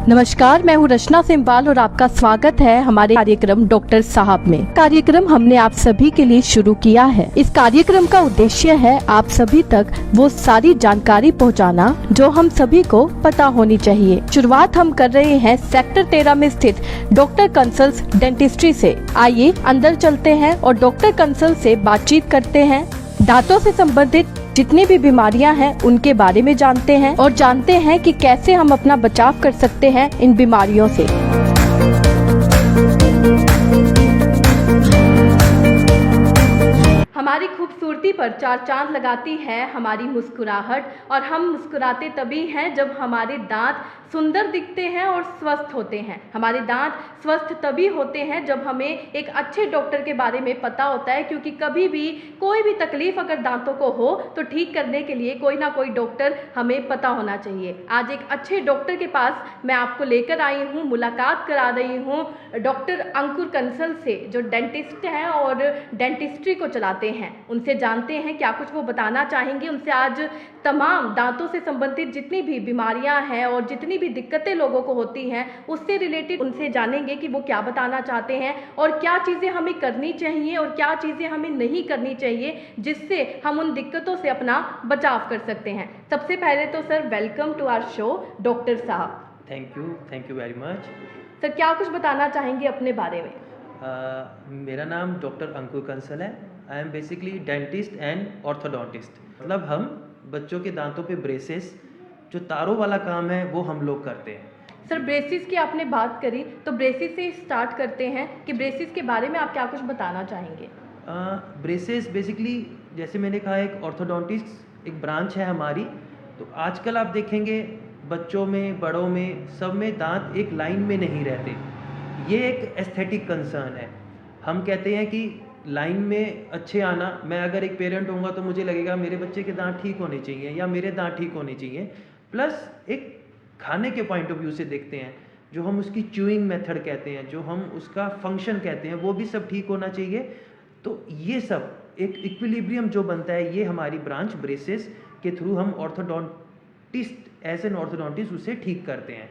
नमस्कार, मैं हूँ रचना सिम्बाल और आपका स्वागत है हमारे कार्यक्रम डॉक्टर साहब में। कार्यक्रम हमने आप सभी के लिए शुरू किया है। इस कार्यक्रम का उद्देश्य है आप सभी तक वो सारी जानकारी पहुँचाना जो हम सभी को पता होनी चाहिए। शुरुआत हम कर रहे हैं सेक्टर 13 में स्थित डॉक्टर कंसल्ट डेंटिस्ट्री से। आइए अंदर चलते हैं और डॉक्टर कंसल्ट से बातचीत करते हैं। दांतों से संबंधित जितनी भी बीमारियां हैं उनके बारे में जानते हैं और जानते हैं कि कैसे हम अपना बचाव कर सकते हैं इन बीमारियों से। हमारी खूबसूरती पर चार चांद लगाती है हमारी मुस्कुराहट, और हम मुस्कुराते तभी हैं जब हमारे दांत सुंदर दिखते हैं और स्वस्थ होते हैं। हमारे दांत स्वस्थ तभी होते हैं जब हमें एक अच्छे डॉक्टर के बारे में पता होता है, क्योंकि कभी भी कोई भी तकलीफ अगर दांतों को हो तो ठीक करने के लिए कोई ना कोई डॉक्टर हमें पता होना चाहिए। आज एक अच्छे डॉक्टर के पास मैं आपको लेकर आई हूँ, मुलाकात करा रही हूँ डॉक्टर अंकुर कंसल से, जो डेंटिस्ट हैं और डेंटिस्ट्री को चलाते हैं। उनसे जानते हैं क्या कुछ वो बताना चाहेंगे। उनसे आज तमाम दांतों से संबंधित जितनी भी बीमारियां हैं और जितनी भी दिक्कतें लोगों को होती हैं उससे रिलेटेड उनसे जानेंगे कि वो क्या बताना चाहते हैं और क्या चीज़ें हमें करनी चाहिए और क्या चीज़ें हमें नहीं करनी चाहिए, जिससे हम उन दिक्कतों से अपना बचाव कर सकते हैं। सबसे पहले तो sir welcome to our show doctor साहब। Thank you very much. Sir क्या कुछ बताना चाहेंगे अपने बारे में? मेरा नाम डॉक्टर अंकुर कंसल है। I am basically dentist and orthodontist. मतलब हम बच्चों के दांतों पे ब्रेसेस, जो तारों वाला काम है, वो हम लोग करते हैं। सर ब्रेसिस की आपने बात करी तो ब्रेसिस से स्टार्ट करते हैं कि ब्रेसिस के बारे में आप क्या कुछ बताना चाहेंगे? ब्रेसेस बेसिकली, जैसे मैंने कहा, एक ऑर्थोडोंटिस्ट एक ब्रांच है हमारी। तो आजकल आप देखेंगे बच्चों में, बड़ों में, सब में दांत एक लाइन में नहीं रहते। ये एक एस्थेटिक कंसर्न है। हम कहते हैं कि लाइन में अच्छे आना, मैं अगर एक पेरेंट होऊंगा तो मुझे लगेगा मेरे बच्चे के दांत ठीक होने चाहिए या मेरे दांत ठीक होने चाहिए। प्लस एक खाने के पॉइंट ऑफ व्यू से देखते हैं, जो हम उसकी च्यूइंग मेथड कहते हैं, जो हम उसका फंक्शन कहते हैं, वो भी सब ठीक होना चाहिए। तो ये सब एक इक्विलिब्रियम जो बनता है, ये हमारी ब्रांच ब्रेसेस के थ्रू हम ऑर्थोडोंटिस्ट एज एन ऑर्थोडोंटिस्ट उसे ठीक करते हैं।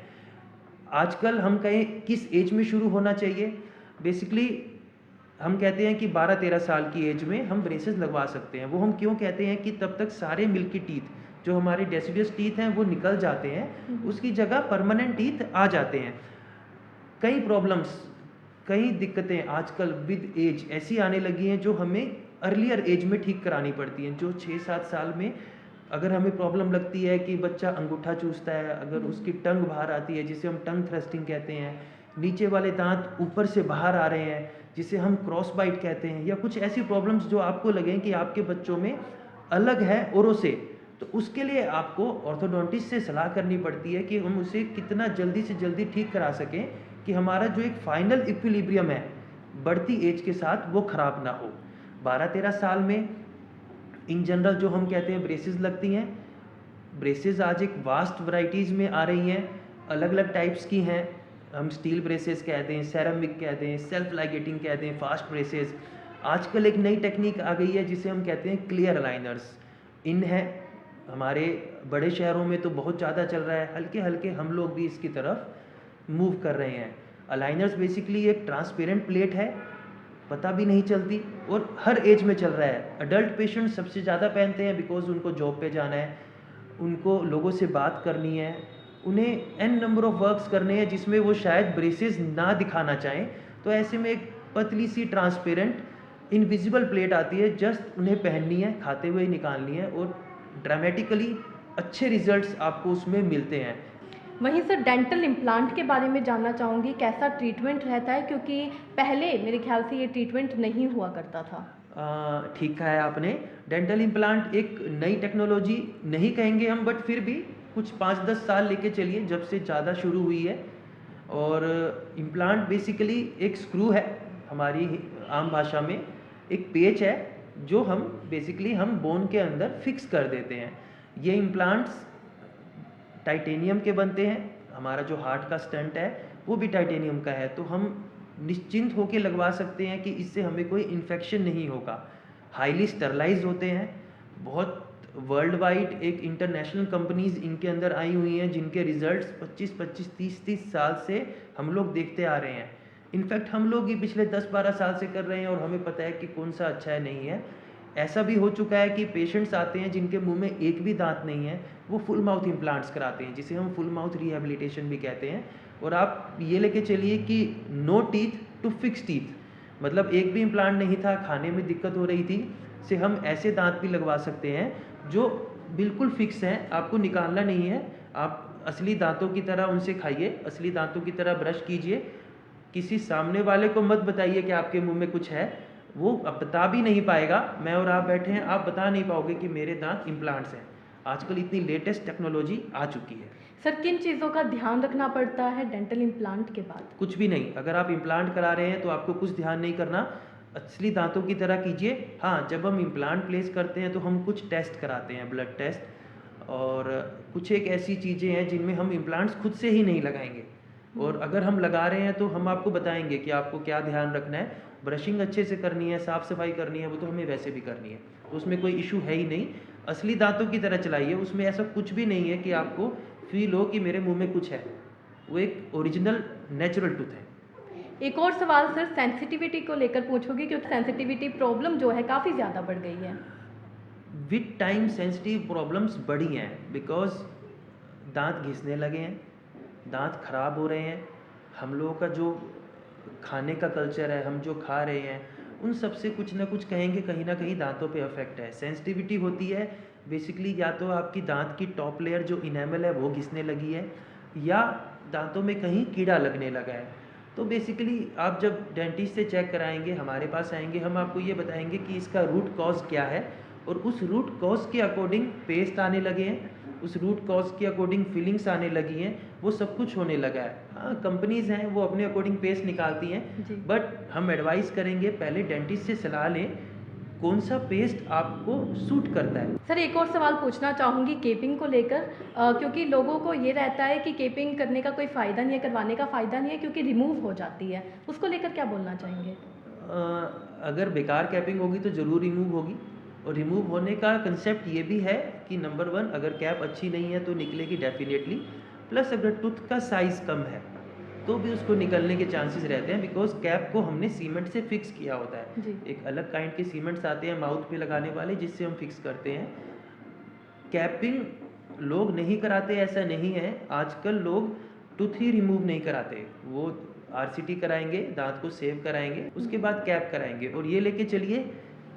आजकल हम कहें किस एज में शुरू होना चाहिए, बेसिकली हम कहते हैं कि 12-13 साल की एज में हम ब्रेसेस लगवा सकते हैं। वो हम क्यों कहते हैं कि तब तक सारे मिल्की टीथ, जो हमारे डेसिडियस टीथ हैं, वो निकल जाते हैं, उसकी जगह परमानेंट टीथ आ जाते हैं। कई प्रॉब्लम्स, कई दिक्कतें आजकल विद एज ऐसी आने लगी हैं जो हमें अर्लियर एज में ठीक करानी पड़ती हैं। जो 6-7 साल में अगर हमें प्रॉब्लम लगती है कि बच्चा अंगूठा चूसता है, अगर उसकी टंग बाहर आती है, जिसे हम टंग थ्रस्टिंग कहते हैं, नीचे वाले दांत ऊपर से बाहर आ रहे हैं, जिसे हम क्रॉस बाइट कहते हैं, या कुछ ऐसी प्रॉब्लम्स जो आपको लगें कि आपके बच्चों में अलग है औरों से, तो उसके लिए आपको ऑर्थोडोंटिस्ट से सलाह करनी पड़ती है कि हम उसे कितना जल्दी से जल्दी ठीक करा सकें कि हमारा जो एक फाइनल इक्विलिब्रियम है बढ़ती एज के साथ, वो ख़राब ना हो। 12-13 साल में इन जनरल जो हम कहते हैं ब्रेसेस लगती हैं। ब्रेसेस आज एक वास्ट वैरायटीज़ में आ रही हैं, अलग अलग टाइप्स की हैं। हम स्टील ब्रेसेस कहते हैं, सेरामिक कहते हैं, सेल्फ लाइगेटिंग कहते हैं, फास्ट ब्रेसेस। आजकल एक नई टेक्निक आ गई है जिसे हम कहते हैं क्लियर अलाइनर्स। इन है हमारे बड़े शहरों में तो बहुत ज़्यादा चल रहा है, हल्के हल्के हम लोग भी इसकी तरफ मूव कर रहे हैं। अलाइनर्स बेसिकली एक ट्रांसपेरेंट प्लेट है, पता भी नहीं चलती, और हर एज में चल रहा है। अडल्ट पेशेंट सबसे ज़्यादा पहनते हैं बिकॉज उनको जॉब पे जाना है, उनको लोगों से बात करनी है, उन्हें एन नंबर ऑफ वर्क्स करने हैं जिसमें वो शायद ब्रेसेस ना दिखाना चाहें। तो ऐसे में एक पतली सी ट्रांसपेरेंट इनविजिबल प्लेट आती है, जस्ट उन्हें पहननी है, खाते हुए निकालनी है, और ड्रामेटिकली अच्छे रिजल्ट्स आपको उसमें मिलते हैं। वहीं सर डेंटल इम्प्लांट के बारे में जानना चाहूँगी, कैसा ट्रीटमेंट रहता है, क्योंकि पहले मेरे ख्याल से ये ट्रीटमेंट नहीं हुआ करता था। ठीक कहा है आपने। डेंटल इम्प्लांट एक नई टेक्नोलॉजी नहीं कहेंगे हम, बट फिर भी कुछ 5-10 साल लेके चलिए, जब से ज़्यादा शुरू हुई है। और इम्प्लांट बेसिकली एक स्क्रू है, हमारी आम भाषा में एक पेच है, जो हम बेसिकली हम बोन के अंदर फिक्स कर देते हैं। ये इम्प्लांट्स टाइटेनियम के बनते हैं। हमारा जो हार्ट का स्टंट है वो भी टाइटेनियम का है, तो हम निश्चिंत होकर लगवा सकते हैं कि इससे हमें कोई इन्फेक्शन नहीं होगा। हाईली स्टरलाइज होते हैं, बहुत वर्ल्ड वाइड एक इंटरनेशनल कंपनीज इनके अंदर आई हुई हैं जिनके रिजल्ट्स 25-25 30-30 साल से हम लोग देखते आ रहे हैं। इनफैक्ट हम लोग ही पिछले 10-12 साल से कर रहे हैं और हमें पता है कि कौन सा अच्छा है नहीं है। ऐसा भी हो चुका है कि पेशेंट्स आते हैं जिनके मुंह में एक भी दांत नहीं है, वो फुल माउथ इम्प्लांट्स कराते हैं, जिसे हम फुल माउथ रिहेबिलिटेशन भी कहते हैं। और आप ये लेके चलिए कि no teeth to fix teeth, मतलब एक भी इम्प्लांट नहीं था, खाने में दिक्कत हो रही थी, से हम ऐसे दांत भी लगवा सकते हैं जो बिल्कुल फिक्स हैं, आपको निकालना नहीं है। आप असली दांतों की तरह उनसे खाइए, असली दांतों की तरह ब्रश कीजिए। किसी सामने वाले को मत बताइए कि आपके मुंह में कुछ है, वो अब बता भी नहीं पाएगा। मैं और आप बैठे हैं, आप बता नहीं पाओगे कि मेरे दांत इम्प्लांट्स हैं। आजकल इतनी लेटेस्ट टेक्नोलॉजी आ चुकी है। सर किन चीज़ों का ध्यान रखना पड़ता है डेंटल इम्प्लांट के बाद? कुछ भी नहीं, अगर आप इम्प्लांट करा रहे हैं तो आपको कुछ ध्यान नहीं करना, असली दांतों की तरह कीजिए। हाँ, जब हम इम्प्लांट प्लेस करते हैं तो हम कुछ टेस्ट कराते हैं, ब्लड टेस्ट, और कुछ एक ऐसी चीज़ें हैं जिनमें हम इम्प्लांट्स खुद से ही नहीं लगाएंगे। और अगर हम लगा रहे हैं तो हम आपको बताएंगे कि आपको क्या ध्यान रखना है। ब्रशिंग अच्छे से करनी है, साफ़ सफाई करनी है, वो तो हमें वैसे भी करनी है, तो उसमें कोई इशू है ही नहीं। असली दांतों की तरह चलाइए, उसमें ऐसा कुछ भी नहीं है कि आपको फील हो कि मेरे मुंह में कुछ है। वो एक ओरिजिनल नेचुरल टूथ है। एक और सवाल सर सेंसिटिविटी को लेकर पूछोगी, क्योंकि सेंसिटिविटी प्रॉब्लम जो है काफ़ी ज़्यादा बढ़ गई है। विद टाइम सेंसिटिव प्रॉब्लम्स बढ़ी हैं, बिकॉज दांत घिसने लगे हैं, दांत खराब हो रहे हैं। हम लोगों का जो खाने का कल्चर है, हम जो खा रहे हैं, उन सब से कुछ ना कुछ कहेंगे कहीं ना कहीं दांतों पे अफेक्ट है। सेंसिटिविटी होती है बेसिकली, या तो आपकी दांत की टॉप लेयर जो इनेमल है वो घिसने लगी है, या दांतों में कहीं कीड़ा लगने लगा है। तो बेसिकली आप जब डेंटिस्ट से चेक कराएंगे, हमारे पास आएंगे, हम आपको ये बताएंगे कि इसका रूट कॉज क्या है, और उस रूट कॉज के अकॉर्डिंग पेस्ट आने लगे हैं, उस रूट कॉज के अकॉर्डिंग फीलिंग्स आने लगी हैं, वो सब कुछ होने लगा है। हाँ, कंपनीज हैं वो अपने अकॉर्डिंग पेस्ट निकालती जी। हैं, बट हम एडवाइस करेंगे पहले डेंटिस्ट से सलाह लें कौन सा पेस्ट आपको सूट करता है। सर एक और सवाल पूछना चाहूँगी केपिंग को लेकर, क्योंकि लोगों को ये रहता है कि केपिंग करने का कोई फ़ायदा नहीं है, करवाने का फ़ायदा नहीं है, क्योंकि रिमूव हो जाती है। उसको लेकर क्या बोलना चाहेंगे? अगर बेकार कैपिंग होगी तो ज़रूर रिमूव होगी, और रिमूव होने का कंसेप्ट ये भी है कि नंबर 1, अगर कैप अच्छी नहीं है तो निकलेगी डेफिनेटली, प्लस अगर टूथ का साइज़ कम है तो भी उसको निकलने के चांसेस रहते हैं, बिकॉज कैप को हमने सीमेंट से फिक्स किया होता है। जी। एक अलग काइंड के सीमेंट्स आते हैं माउथ पे लगाने वाले, जिससे हम फिक्स करते हैं। कैपिंग लोग नहीं कराते ऐसा नहीं है, आजकल लोग टूथ ही रिमूव नहीं कराते, वो आरसीटी कराएंगे, दांत को सेव कराएंगे, उसके बाद कैप कराएंगे। और ये लेके चलिए,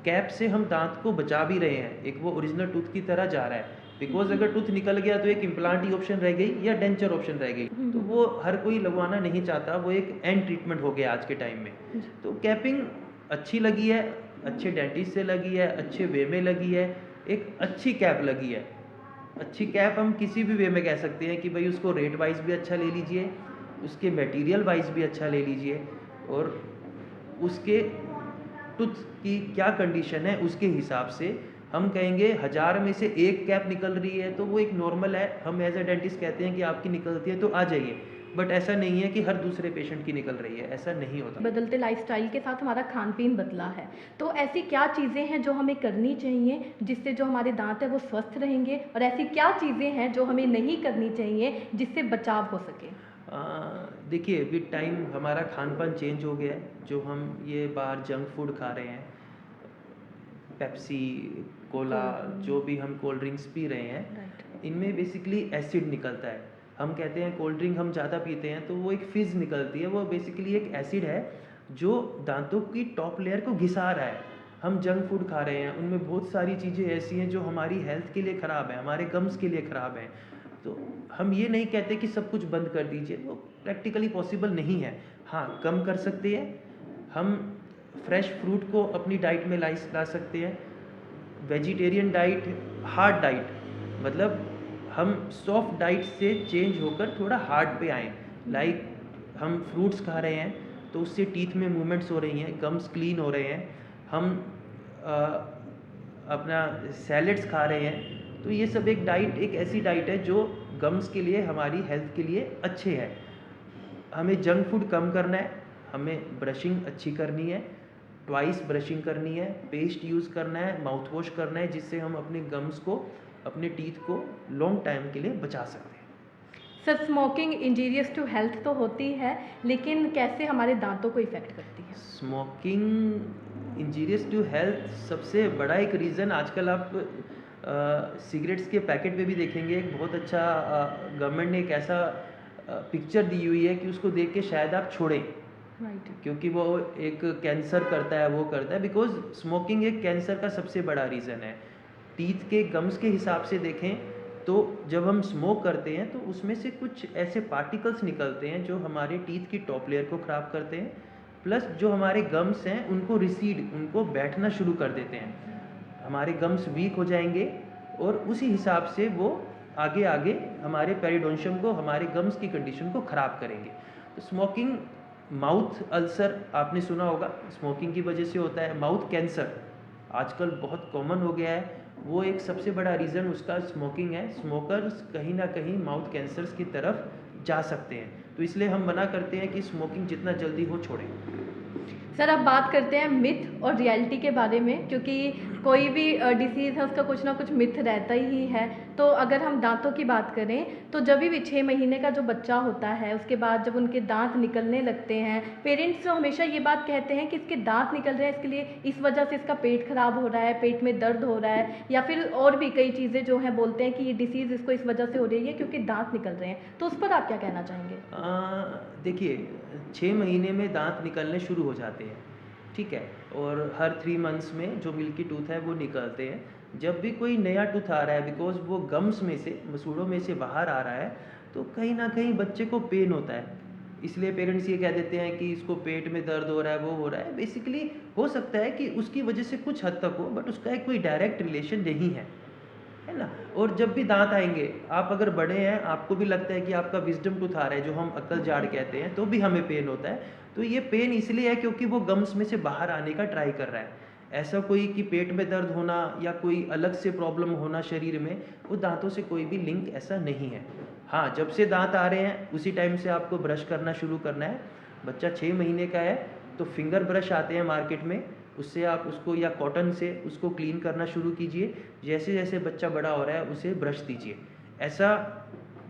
कैप से हम दांत को बचा भी रहे हैं, एक वो ओरिजिनल टूथ की तरह जा रहा है। बिकॉज अगर टूथ निकल गया तो एक इम्प्लांट ही ऑप्शन रह गई या डेंचर ऑप्शन रह गई, तो वो हर कोई लगवाना नहीं चाहता, वो एक एंड ट्रीटमेंट हो गया आज के टाइम में। तो कैपिंग अच्छी लगी है, अच्छे डेंटिस्ट से लगी है, अच्छे वे में लगी है, एक अच्छी कैप लगी है। अच्छी कैप हम किसी भी वे में कह सकते हैं कि भाई उसको रेट वाइज भी अच्छा ले लीजिए, उसके मटेरियल वाइज भी अच्छा ले लीजिए, और उसके टूथ की क्या कंडीशन है उसके हिसाब से हम कहेंगे 1000 में से एक कैप निकल रही है तो वो एक नॉर्मल है। हम एज ए डेंटिस्ट कहते हैं कि आपकी निकलती है तो आ जाइए, बट ऐसा नहीं है कि हर दूसरे पेशेंट की निकल रही है, ऐसा नहीं होता। बदलते लाइफस्टाइल के साथ हमारा खान पीन बदला है, तो ऐसी क्या चीज़ें हैं जो हमें करनी चाहिए जिससे जो हमारे दांत है वो स्वस्थ रहेंगे, और ऐसी क्या चीज़ें हैं जो हमें नहीं करनी चाहिए जिससे बचाव हो सके? देखिए, विद टाइम हमारा खान पान चेंज हो गया है। जो हम ये बाहर जंक फूड खा रहे हैं, पेप्सी, कोला, जो भी हम कोल्ड ड्रिंक्स पी रहे हैं, इनमें बेसिकली एसिड निकलता है। हम कहते हैं कोल्ड ड्रिंक हम ज़्यादा पीते हैं तो वो एक फिज़ निकलती है, वो बेसिकली एक एसिड है जो दांतों की टॉप लेयर को घिसा रहा है। हम जंक फूड खा रहे हैं, उनमें बहुत सारी चीज़ें ऐसी हैं जो हमारी हेल्थ के लिए ख़राब है, हमारे गम्स के लिए ख़राब है। तो हम ये नहीं कहते कि सब कुछ बंद कर दीजिए, वो प्रैक्टिकली पॉसिबल नहीं है। हाँ, कम कर सकते हैं, हम फ्रेश फ्रूट को अपनी डाइट में ला सकते हैं। वेजिटेरियन डाइट, हार्ड डाइट, मतलब हम सॉफ्ट डाइट से चेंज होकर थोड़ा हार्ड पे आएँ। लाइक हम फ्रूट्स खा रहे हैं तो उससे टीथ में मूवमेंट्स हो रही हैं, गम्स क्लीन हो रहे हैं। हम अपना सैलेड्स खा रहे हैं, तो ये सब एक डाइट, एक ऐसी डाइट है जो गम्स के लिए, हमारी हेल्थ के लिए अच्छे है। हमें जंक फूड कम करना है, हमें ब्रशिंग अच्छी करनी है, ट्वाइस ब्रशिंग करनी है, पेस्ट यूज़ करना है, माउथ वॉश करना है, जिससे हम अपने गम्स को, अपने टीथ को लॉन्ग टाइम के लिए बचा सकते हैं। Sir, smoking injurious to health तो होती है, लेकिन कैसे हमारे दांतों को इफ़ेक्ट करती है? स्मोकिंग इंजीरियस टू हेल्थ सबसे बड़ा एक रीज़न, आजकल आप सिगरेट्स के पैकेट पे भी देखेंगे, एक बहुत अच्छा गवर्नमेंट ने एक ऐसा पिक्चर दी हुई है कि उसको देख के शायद आप छोड़ें, राइट। क्योंकि वो एक कैंसर करता है, वो करता है, बिकॉज स्मोकिंग एक कैंसर का सबसे बड़ा रीज़न है। टीथ के गम्स के हिसाब से देखें तो जब हम स्मोक करते हैं तो उसमें से कुछ ऐसे पार्टिकल्स निकलते हैं जो हमारे टीथ की टॉप लेयर को ख़राब करते हैं, प्लस जो हमारे गम्स हैं उनको रिसीड, उनको बैठना शुरू कर देते हैं, हमारे गम्स वीक हो जाएंगे और उसी हिसाब से वो आगे आगे हमारे पेरिडोन्शियम को, हमारे गम्स की कंडीशन को ख़राब करेंगे। तो स्मोकिंग, माउथ अल्सर आपने सुना होगा, स्मोकिंग की वजह से होता है। माउथ कैंसर आजकल बहुत कॉमन हो गया है, वो एक सबसे बड़ा रीज़न उसका स्मोकिंग है। स्मोकर्स कहीं ना कहीं माउथ कैंसर्स की तरफ जा सकते हैं, तो इसलिए हम मना करते हैं कि स्मोकिंग जितना जल्दी हो छोड़ें। सर, अब बात करते हैं मिथ और रियलिटी के बारे में, क्योंकि कोई भी डिसीज़ है उसका कुछ ना कुछ मिथ रहता ही है। तो अगर हम दांतों की बात करें तो जब भी 6 महीने का जो बच्चा होता है उसके बाद जब उनके दांत निकलने लगते हैं, पेरेंट्स तो हमेशा ये बात कहते हैं कि इसके दांत निकल रहे हैं, इसके लिए इस वजह से इसका पेट खराब हो रहा है, पेट में दर्द हो रहा है, या फिर और भी कई चीज़ें जो हैं बोलते हैं कि ये डिसीज़ इसको इस वजह से हो रही है क्योंकि दांत निकल रहे हैं। तो उस पर आप क्या कहना चाहेंगे? देखिए, 6 महीने में दांत निकलने शुरू हो जाते हैं, ठीक है, और हर 3 मंथ्स में जो मिल्की टूथ है वो निकलते हैं। जब भी कोई नया टूथ आ रहा है, बिकॉज वो गम्स में से, मसूड़ों में से बाहर आ रहा है, तो कहीं ना कहीं बच्चे को पेन होता है, इसलिए पेरेंट्स ये कह देते हैं कि इसको पेट में दर्द हो रहा है, वो हो रहा है। बेसिकली हो सकता है कि उसकी वजह से कुछ हद तक हो, बट उसका एक कोई डायरेक्ट रिलेशन नहीं है ना। और जब भी दांत आएंगे, आप अगर बड़े हैं, आपको भी लगता है कि आपका विजडम टूथ आ रहा है, जो हम अक्ल जाड़ कहते हैं, तो भी हमें पेन होता है। तो ये पेन इसलिए है क्योंकि वो गम्स में से बाहर आने का ट्राई कर रहा है। ऐसा कोई कि पेट में दर्द होना या कोई अलग से प्रॉब्लम होना शरीर में, वो दांतों से कोई भी लिंक ऐसा नहीं है। हाँ, जब से दांत आ रहे हैं उसी टाइम से आपको ब्रश करना शुरू करना है। बच्चा 6 महीने का है तो फिंगर ब्रश आते हैं मार्केट में, उससे आप उसको, या कॉटन से उसको क्लीन करना शुरू कीजिए। जैसे जैसे बच्चा बड़ा हो रहा है उसे ब्रश दीजिए। ऐसा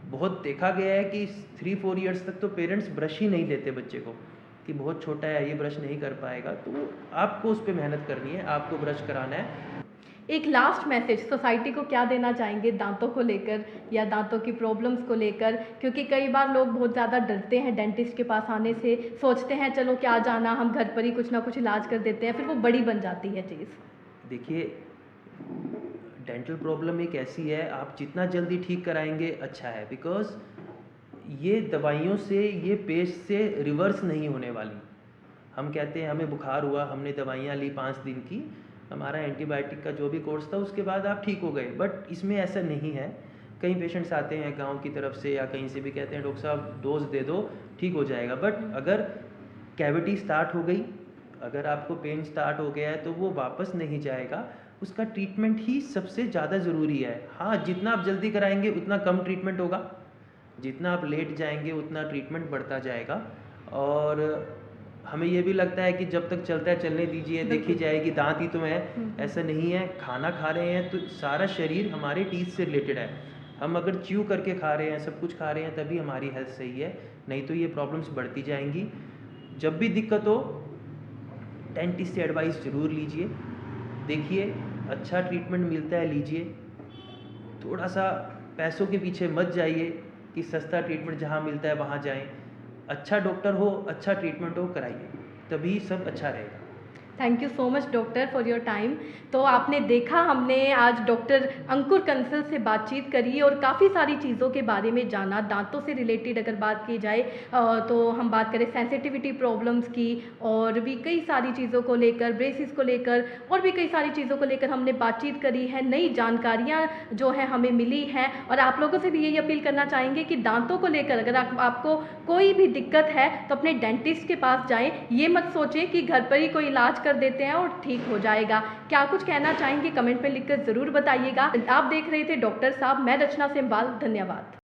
बहुत देखा गया है कि 3-4 ईयर्स तक तो पेरेंट्स ब्रश ही नहीं देते बच्चे को, कि बहुत छोटा है, ये ब्रश नहीं कर पाएगा। तो आपको उस पर मेहनत करनी है, आपको ब्रश कराना है। एक लास्ट मैसेज सोसाइटी को क्या देना चाहेंगे दांतों को लेकर या दांतों की प्रॉब्लम्स को लेकर, क्योंकि कई बार लोग बहुत ज़्यादा डरते हैं डेंटिस्ट के पास आने से, सोचते हैं चलो क्या जाना, हम घर पर ही कुछ ना कुछ इलाज कर देते हैं, फिर वो बड़ी बन जाती है चीज़। देखिए, डेंटल प्रॉब्लम एक ऐसी है, आप जितना जल्दी ठीक कराएंगे अच्छा है, बिकॉज ये दवाइयों से, ये पेस्ट से रिवर्स नहीं होने वाली। हम कहते हैं हमें बुखार हुआ, हमने दवाइयाँ ली 5 दिन की, हमारा एंटीबायोटिक का जो भी कोर्स था उसके बाद आप ठीक हो गए, बट इसमें ऐसा नहीं है। कई पेशेंट्स आते हैं गांव की तरफ से या कहीं से भी, कहते हैं डॉक्टर साहब डोज दे दो ठीक हो जाएगा, बट अगर कैविटी स्टार्ट हो गई, अगर आपको पेन स्टार्ट हो गया है तो वो वापस नहीं जाएगा। उसका ट्रीटमेंट ही सबसे ज़्यादा ज़रूरी है। हाँ, जितना आप जल्दी कराएंगे उतना कम ट्रीटमेंट होगा, जितना आप लेट जाएंगे उतना ट्रीटमेंट बढ़ता जाएगा। और हमें ये भी लगता है कि जब तक चलता है चलने दीजिए, देखी जाएगी, दांत ही तो है, ऐसा नहीं है। खाना खा रहे हैं तो सारा शरीर हमारे टीथ से रिलेटेड है। हम अगर च्यू करके खा रहे हैं, सब कुछ खा रहे हैं, तभी हमारी हेल्थ सही है, नहीं तो ये प्रॉब्लम्स बढ़ती जाएंगी। जब भी दिक्कत हो डेंटिस्ट से एडवाइस ज़रूर लीजिए, देखिए अच्छा ट्रीटमेंट मिलता है लीजिए, थोड़ा सा पैसों के पीछे मत जाइए कि सस्ता ट्रीटमेंट जहाँ मिलता है वहाँ जाएं। अच्छा डॉक्टर हो, अच्छा ट्रीटमेंट हो, कराइए, तभी सब अच्छा रहेगा। Thank you so much doctor for your time. तो आपने देखा, हमने आज डॉक्टर अंकुर कंसल से बातचीत करी और काफ़ी सारी चीज़ों के बारे में जाना। दांतों से रिलेटेड अगर बात की जाए तो हम बात करें सेंसिटिविटी प्रॉब्लम्स की, और भी कई सारी चीज़ों को लेकर, ब्रेसिस को लेकर और भी कई सारी चीज़ों को लेकर हमने बातचीत करी है। नई जानकारियाँ जो है हमें मिली हैं, और आप लोगों से भी यही अपील करना चाहेंगे कि दांतों को लेकर अगर आपको कोई भी दिक्कत है तो अपने डेंटिस्ट के पास जाएँ। ये मत सोचें कि घर पर ही कोई इलाज कर देते हैं और ठीक हो जाएगा। क्या कुछ कहना चाहेंगे कमेंट में लिखकर ज़रूर बताइएगा। आप देख रहे थे डॉक्टर साहब, मैं रचना सेमवाल, धन्यवाद।